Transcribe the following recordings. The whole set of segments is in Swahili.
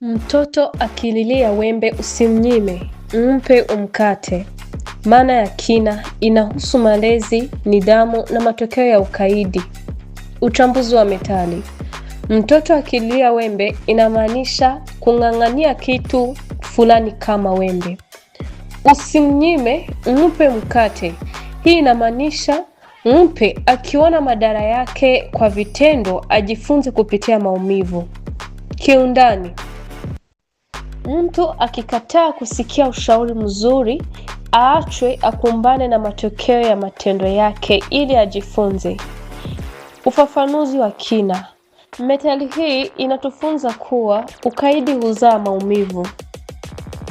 Mtoto akililia wembe usimnyime, mpe umkate. Maana ya kina inahusu malezi, nidhamu na matokeo ya ukaidi. Uchambuzi wa methali. Mtoto akililia wembe inamaanisha kung'ang'ania kitu fulani kama wembe. Usimnyime, mpe mkate. Hii inamaanisha mpe akiona madhara yake kwa vitendo ajifunze kupitia maumivu. Kiundani. Mtu akikataa kusikia ushauri mzuri, aachwe akumbane na matokeo ya matendo yake ili ajifunze. Ufafanuzi wa kina. Methali hii inatufunza kuwa ukaidi huzaa maumivu.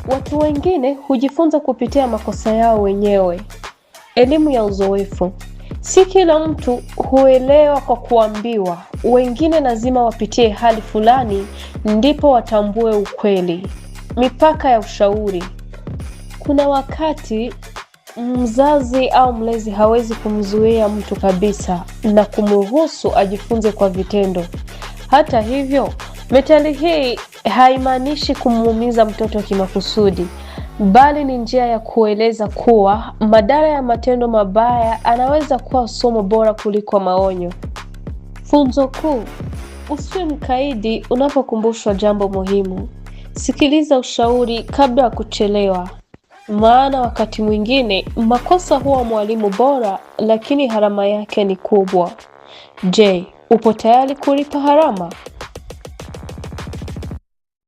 Watu wengine hujifunza kupitia makosa yao wenyewe. Elimu ya uzoefu. Si kila mtu huelewa kwa kuambiwa. Wengine lazima wapitie hali fulani ndipo watambue ukweli. Mipaka ya ushauri. Kuna wakati mzazi au mlezi hawezi kumzuia mtu kabisa na kumruhusu ajifunze kwa vitendo. Hata hivyo, methali hii haimaanishi kumuumiza mtoto kimakusudi, bali ni njia ya kueleza kuwa madhara ya matendo mabaya anaweza kuwa somo bora kuliko maonyo. Funzo kuu: usiwe mkaidi unapokumbushwa jambo muhimu. Sikiliza ushauri kabla ya kuchelewa. Maana wakati mwingine makosa huwa mwalimu bora, lakini gharama yake ni kubwa. Je, upo tayari kulipa gharama?